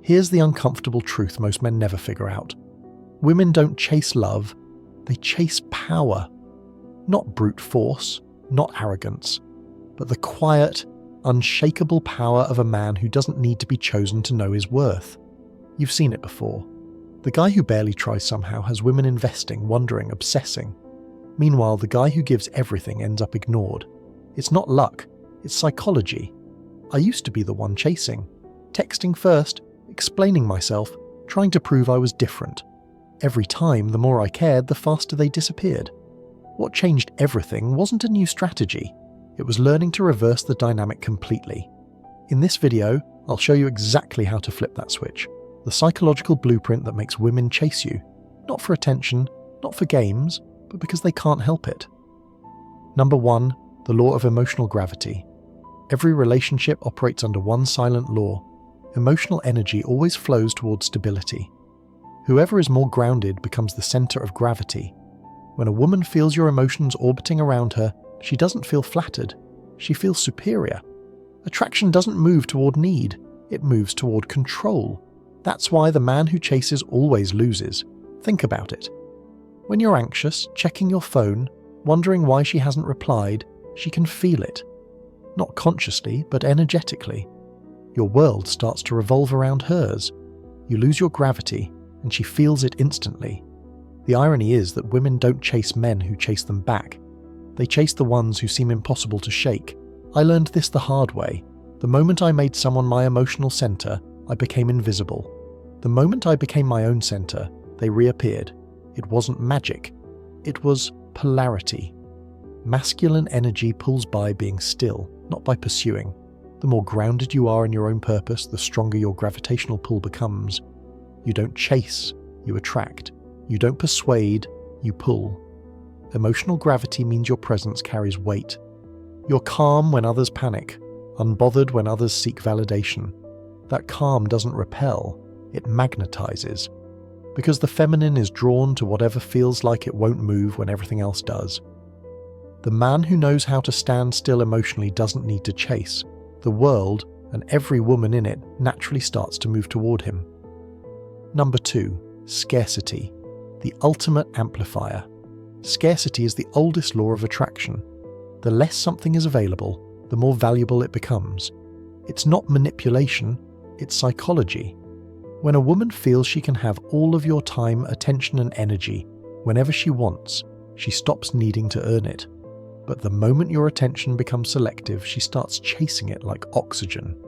Here's the uncomfortable truth most men never figure out. Women don't chase love, they chase power. Not brute force, not arrogance, but the quiet, unshakable power of a man who doesn't need to be chosen to know his worth. You've seen it before. The guy who barely tries somehow has women investing, wondering, obsessing. Meanwhile, the guy who gives everything ends up ignored. It's not luck, it's psychology. I used to be the one chasing, texting first, explaining myself, trying to prove I was different. Every time, the more I cared, the faster they disappeared. What changed everything wasn't a new strategy. It was learning to reverse the dynamic completely. In this video, I'll show you exactly how to flip that switch. The psychological blueprint that makes women chase you. Not for attention, not for games, but because they can't help it. Number 1, the law of emotional gravity. Every relationship operates under one silent law. Emotional energy always flows towards stability. Whoever is more grounded becomes the center of gravity. When a woman feels your emotions orbiting around her, she doesn't feel flattered. She feels superior. Attraction doesn't move toward need, it moves toward control. That's why the man who chases always loses. Think about it. When you're anxious, checking your phone, wondering why she hasn't replied, she can feel it. Not consciously, but energetically. Your world starts to revolve around hers. You lose your gravity, and she feels it instantly. The irony is that women don't chase men who chase them back. They chase the ones who seem impossible to shake. I learned this the hard way. The moment I made someone my emotional center, I became invisible. The moment I became my own center, they reappeared. It wasn't magic. It was polarity. Masculine energy pulls by being still, not by pursuing. The more grounded you are in your own purpose, the stronger your gravitational pull becomes. You don't chase, you attract. You don't persuade, you pull. Emotional gravity means your presence carries weight. You're calm when others panic, unbothered when others seek validation. That calm doesn't repel, it magnetizes. Because the feminine is drawn to whatever feels like it won't move when everything else does. The man who knows how to stand still emotionally doesn't need to chase. The world, and every woman in it, naturally starts to move toward him. Number 2, scarcity. The ultimate amplifier. Scarcity is the oldest law of attraction. The less something is available, the more valuable it becomes. It's not manipulation, it's psychology. When a woman feels she can have all of your time, attention and energy whenever she wants, she stops needing to earn it. But the moment your attention becomes selective, she starts chasing it like oxygen.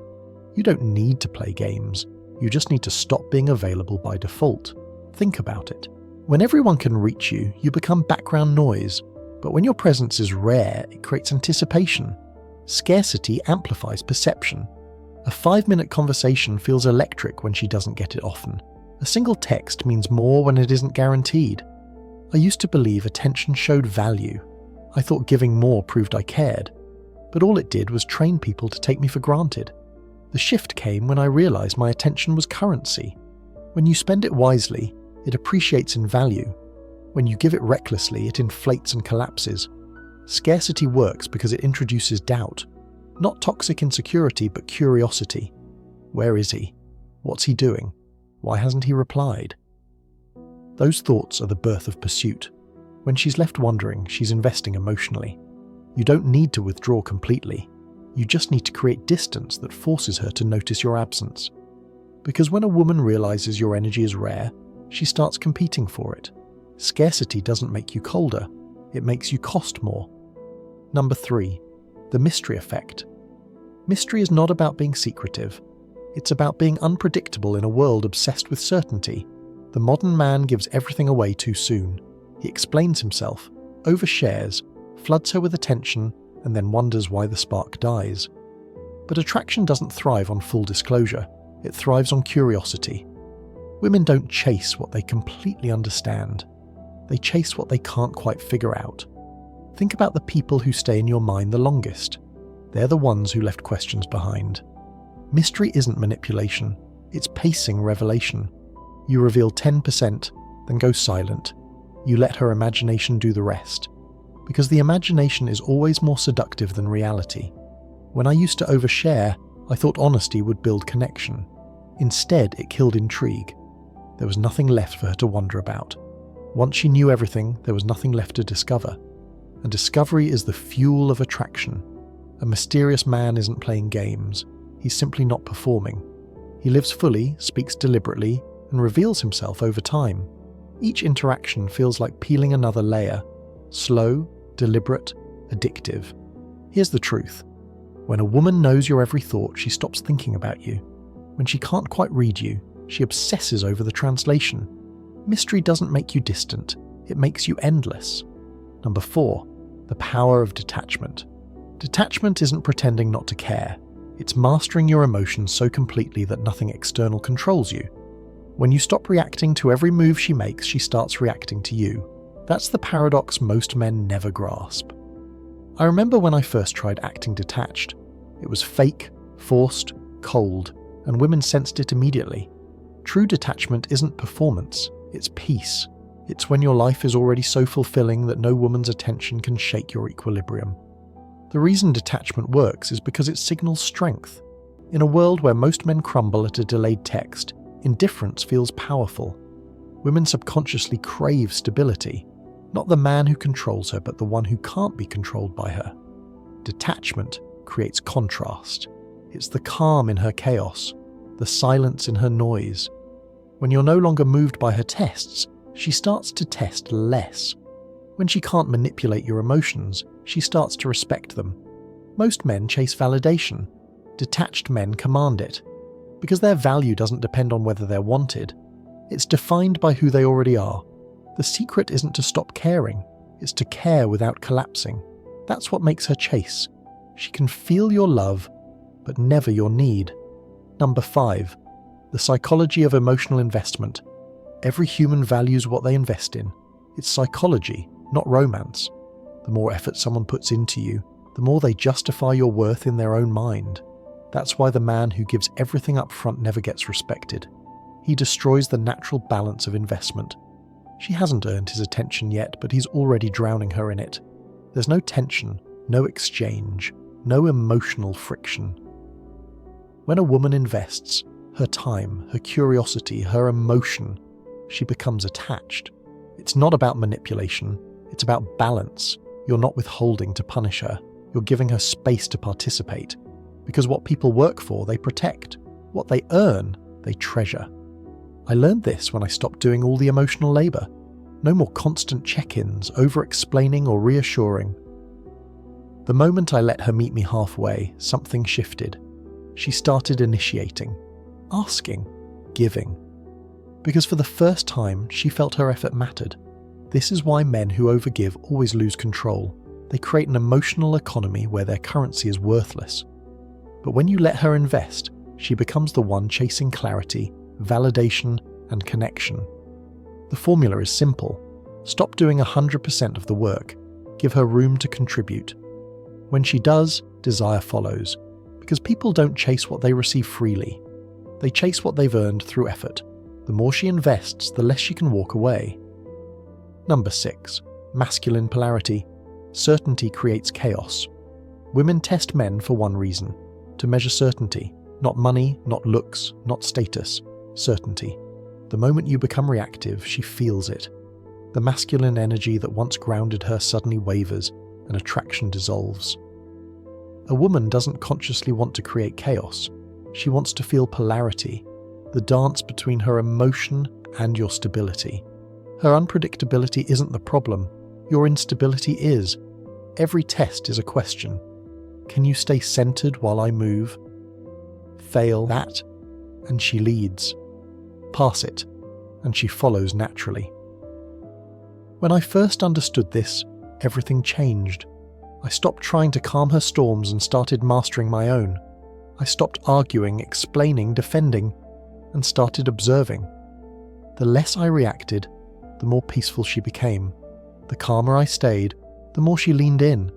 You don't need to play games, you just need to stop being available by default. Think about it. When everyone can reach you, you become background noise. But when your presence is rare, it creates anticipation. Scarcity amplifies perception. A 5-minute conversation feels electric when she doesn't get it often. A single text means more when it isn't guaranteed. I used to believe attention showed value. I thought giving more proved I cared. But all it did was train people to take me for granted. The shift came when I realized my attention was currency. When you spend it wisely, it appreciates in value. When you give it recklessly, it inflates and collapses. Scarcity works because it introduces doubt. Not toxic insecurity, but curiosity. Where is he? What's he doing? Why hasn't he replied? Those thoughts are the birth of pursuit. When she's left wondering, she's investing emotionally. You don't need to withdraw completely. You just need to create distance that forces her to notice your absence. Because when a woman realizes your energy is rare, she starts competing for it. Scarcity doesn't make you colder, it makes you cost more. Number 3, the mystery effect. Mystery is not about being secretive. It's about being unpredictable in a world obsessed with certainty. The modern man gives everything away too soon. He explains himself, overshares, floods her with attention, and then wonders why the spark dies. But attraction doesn't thrive on full disclosure. It thrives on curiosity. Women don't chase what they completely understand. They chase what they can't quite figure out. Think about the people who stay in your mind the longest. They're the ones who left questions behind. Mystery isn't manipulation, it's pacing revelation. You reveal 10%, then go silent. You let her imagination do the rest. Because the imagination is always more seductive than reality. When I used to overshare, I thought honesty would build connection. Instead, it killed intrigue. There was nothing left for her to wonder about. Once she knew everything, there was nothing left to discover. And discovery is the fuel of attraction. A mysterious man isn't playing games. He's simply not performing. He lives fully, speaks deliberately, and reveals himself over time. Each interaction feels like peeling another layer. Slow, deliberate, addictive. Here's the truth. When a woman knows your every thought, she stops thinking about you. When she can't quite read you, she obsesses over the translation. Mystery doesn't make you distant. It makes you endless. Number 4, the power of detachment. Detachment isn't pretending not to care. It's mastering your emotions so completely that nothing external controls you. When you stop reacting to every move she makes, she starts reacting to you. That's the paradox most men never grasp. I remember when I first tried acting detached. It was fake, forced, cold, and women sensed it immediately. True detachment isn't performance, it's peace. It's when your life is already so fulfilling that no woman's attention can shake your equilibrium. The reason detachment works is because it signals strength. In a world where most men crumble at a delayed text, indifference feels powerful. Women subconsciously crave stability, not the man who controls her, but the one who can't be controlled by her. Detachment creates contrast. It's the calm in her chaos, the silence in her noise. When you're no longer moved by her tests, she starts to test less. When she can't manipulate your emotions, she starts to respect them. Most men chase validation. Detached men command it. Because their value doesn't depend on whether they're wanted. It's defined by who they already are. The secret isn't to stop caring, it's to care without collapsing. That's what makes her chase. She can feel your love, but never your need. Number 5, the psychology of emotional investment. Every human values what they invest in. It's psychology, not romance. The more effort someone puts into you, the more they justify your worth in their own mind. That's why the man who gives everything up front never gets respected. He destroys the natural balance of investment. She hasn't earned his attention yet, but he's already drowning her in it. There's no tension, no exchange, no emotional friction. When a woman invests her time, her curiosity, her emotion, she becomes attached. It's not about manipulation, it's about balance. You're not withholding to punish her, you're giving her space to participate. Because what people work for, they protect. What they earn, they treasure. I learned this when I stopped doing all the emotional labour. No more constant check-ins, over-explaining or reassuring. The moment I let her meet me halfway, something shifted. She started initiating, asking, giving. Because for the first time, she felt her effort mattered. This is why men who overgive always lose control. They create an emotional economy where their currency is worthless. But when you let her invest, she becomes the one chasing clarity, validation, and connection. The formula is simple. Stop doing 100% of the work. Give her room to contribute. When she does, desire follows. Because people don't chase what they receive freely. They chase what they've earned through effort. The more she invests, the less she can walk away. Number 6. Masculine polarity. Certainty creates chaos. Women test men for one reason. To measure certainty. Not money, not looks, not status. Certainty. The moment you become reactive, she feels it. The masculine energy that once grounded her suddenly wavers, and attraction dissolves. A woman doesn't consciously want to create chaos. She wants to feel polarity, the dance between her emotion and your stability. Her unpredictability isn't the problem. Your instability is. Every test is a question. Can you stay centered while I move? Fail that, and she leads. Pass it, and she follows naturally. When I first understood this, everything changed. I stopped trying to calm her storms and started mastering my own. I stopped arguing, explaining, defending, and started observing. The less I reacted, the more peaceful she became. The calmer I stayed, the more she leaned in.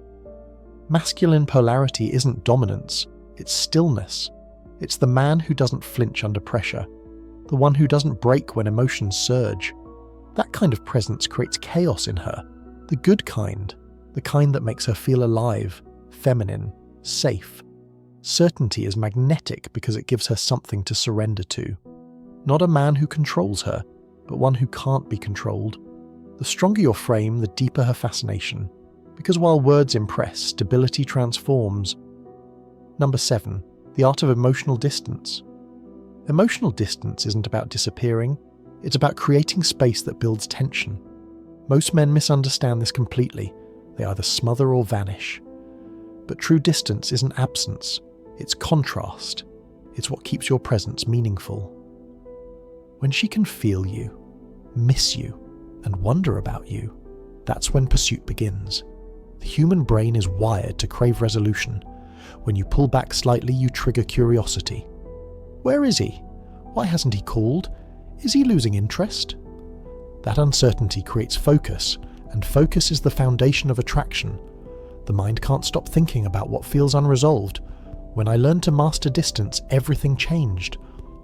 Masculine polarity isn't dominance, it's stillness. It's the man who doesn't flinch under pressure, the one who doesn't break when emotions surge. That kind of presence creates chaos in her, the good kind, the kind that makes her feel alive, feminine, safe. Certainty is magnetic because it gives her something to surrender to. Not a man who controls her, but one who can't be controlled. The stronger your frame, the deeper her fascination. Because while words impress, stability transforms. Number 7. The art of emotional distance. Emotional distance isn't about disappearing, it's about creating space that builds tension. Most men misunderstand this completely. They either smother or vanish. But true distance isn't absence, it's contrast. It's what keeps your presence meaningful. When she can feel you, miss you, and wonder about you, that's when pursuit begins. The human brain is wired to crave resolution. When you pull back slightly, you trigger curiosity. Where is he? Why hasn't he called? Is he losing interest? That uncertainty creates focus, and focus is the foundation of attraction. The mind can't stop thinking about what feels unresolved. When I learned to master distance, everything changed.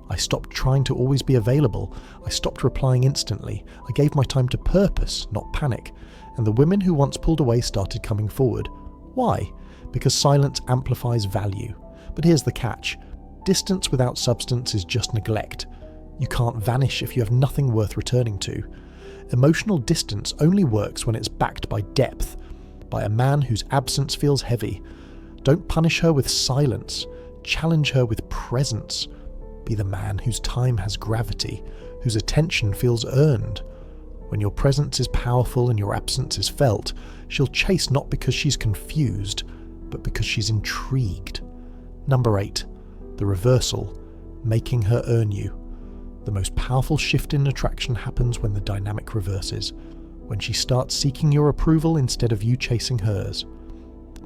I stopped trying to always be available. I stopped replying instantly. I gave my time to purpose, not panic. And the women who once pulled away started coming forward. Why? Because silence amplifies value. But here's the catch. Distance without substance is just neglect. You can't vanish if you have nothing worth returning to. Emotional distance only works when it's backed by depth, by a man whose absence feels heavy. Don't punish her with silence. Challenge her with presence. Be the man whose time has gravity, whose attention feels earned. When your presence is powerful and your absence is felt, she'll chase not because she's confused, but because she's intrigued. Number 8. The reversal, making her earn you. The most powerful shift in attraction happens when the dynamic reverses, when she starts seeking your approval instead of you chasing hers.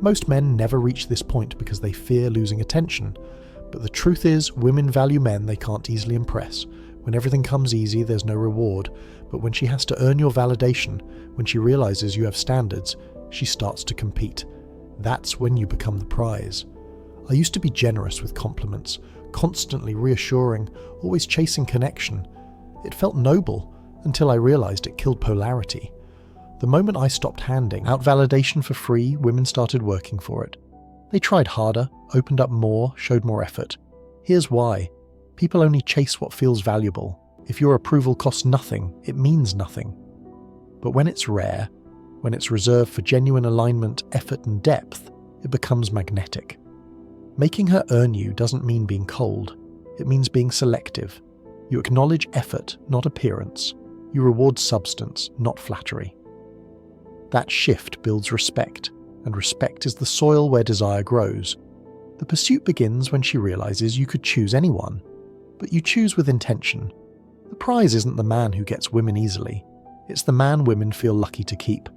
Most men never reach this point because they fear losing attention, but the truth is, women value men they can't easily impress. When everything comes easy, there's no reward, but when she has to earn your validation, when she realizes you have standards, she starts to compete. That's when you become the prize. I used to be generous with compliments, constantly reassuring, always chasing connection. It felt noble, until I realized it killed polarity. The moment I stopped handing out validation for free, women started working for it. They tried harder, opened up more, showed more effort. Here's why. People only chase what feels valuable. If your approval costs nothing, it means nothing. But when it's rare, when it's reserved for genuine alignment, effort and depth, it becomes magnetic. Making her earn you doesn't mean being cold. It means being selective. You acknowledge effort, not appearance. You reward substance, not flattery. That shift builds respect, and respect is the soil where desire grows. The pursuit begins when she realizes you could choose anyone, but you choose with intention. The prize isn't the man who gets women easily. It's the man women feel lucky to keep.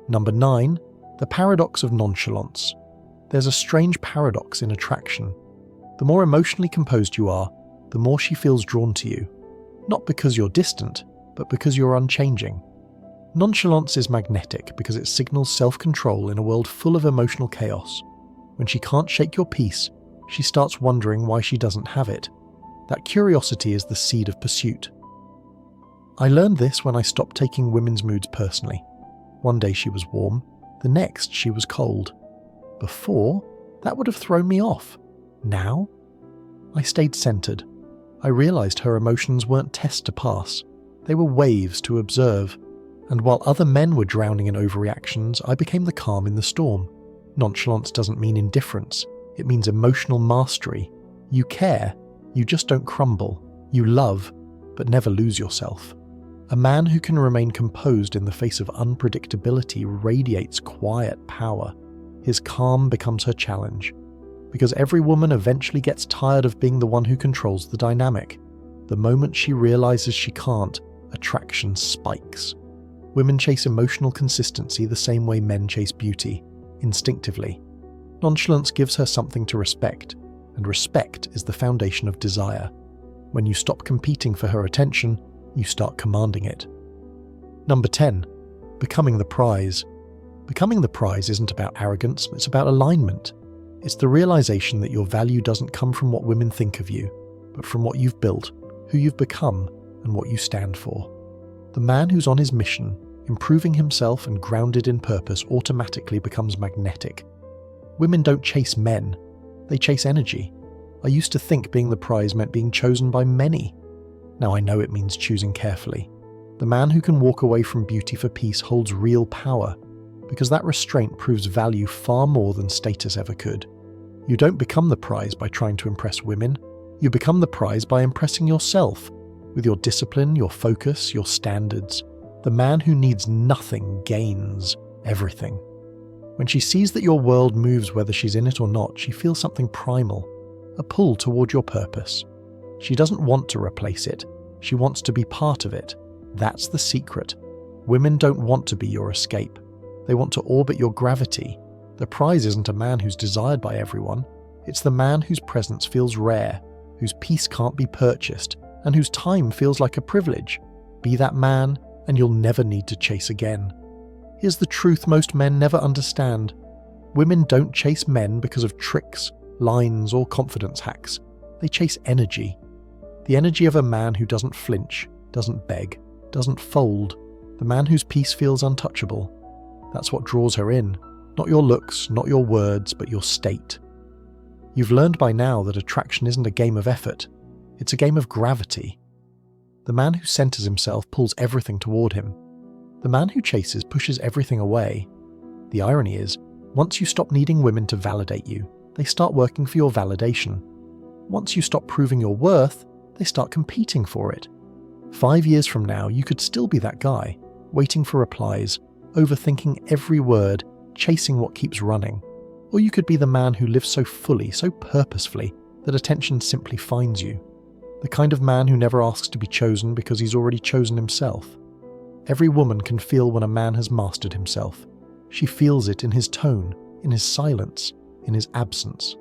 Number 9. The paradox of nonchalance. There's a strange paradox in attraction. The more emotionally composed you are, the more she feels drawn to you. Not because you're distant, but because you're unchanging. Nonchalance is magnetic because it signals self-control in a world full of emotional chaos. When she can't shake your peace, she starts wondering why she doesn't have it. That curiosity is the seed of pursuit. I learned this when I stopped taking women's moods personally. One day she was warm, the next she was cold. Before, that would have thrown me off. Now, I stayed centered. I realized her emotions weren't tests to pass. They were waves to observe. And while other men were drowning in overreactions, I became the calm in the storm. Nonchalance doesn't mean indifference. It means emotional mastery. You care, you just don't crumble. You love, but never lose yourself. A man who can remain composed in the face of unpredictability radiates quiet power. His calm becomes her challenge. Because every woman eventually gets tired of being the one who controls the dynamic. The moment she realizes she can't, attraction spikes. Women chase emotional consistency the same way men chase beauty, instinctively. Nonchalance gives her something to respect, and respect is the foundation of desire. When you stop competing for her attention, you start commanding it. Number 10. Becoming the prize. Becoming the prize isn't about arrogance, it's about alignment. It's the realization that your value doesn't come from what women think of you, but from what you've built, who you've become, and what you stand for. The man who's on his mission, improving himself and grounded in purpose automatically becomes magnetic. Women don't chase men, They chase energy. I used to think being the prize meant being chosen by many. Now I know it means choosing carefully. The man who can walk away from beauty for peace holds real power, because that restraint proves value far more than status ever could. You don't become the prize by trying to impress women. You become the prize by impressing yourself, with your discipline, your focus, your standards. The man who needs nothing gains everything. When she sees that your world moves whether she's in it or not, she feels something primal, a pull toward your purpose. She doesn't want to replace it. She wants to be part of it. That's the secret. Women don't want to be your escape. They want to orbit your gravity. The prize isn't a man who's desired by everyone. It's the man whose presence feels rare, whose peace can't be purchased, and whose time feels like a privilege. Be that man, and you'll never need to chase again. Here's the truth most men never understand. Women don't chase men because of tricks, lines, or confidence hacks. They chase energy. The energy of a man who doesn't flinch, doesn't beg, doesn't fold. The man whose peace feels untouchable. That's what draws her in. Not your looks, not your words, but your state. You've learned by now that attraction isn't a game of effort. It's a game of gravity. The man who centers himself pulls everything toward him. The man who chases pushes everything away. The irony is, once you stop needing women to validate you, they start working for your validation. Once you stop proving your worth, they start competing for it. 5 years from now, you could still be that guy, waiting for replies, overthinking every word, chasing what keeps running. Or you could be the man who lives so fully, so purposefully, that attention simply finds you. The kind of man who never asks to be chosen because he's already chosen himself. Every woman can feel when a man has mastered himself. She feels it in his tone, in his silence, in his absence.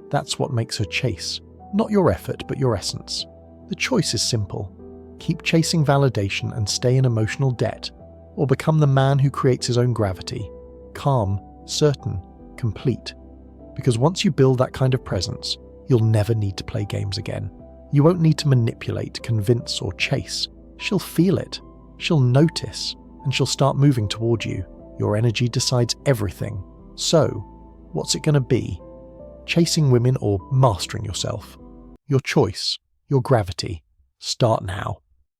That's what makes her chase. Not your effort, but your essence. The choice is simple. Keep chasing validation and stay in emotional debt, or become the man who creates his own gravity. Calm, certain, complete. Because once you build that kind of presence, you'll never need to play games again. You won't need to manipulate, convince, or chase. She'll feel it. She'll notice, and she'll start moving toward you. Your energy decides everything. So, what's it going to be? Chasing women or mastering yourself? Your choice, your gravity. Start now.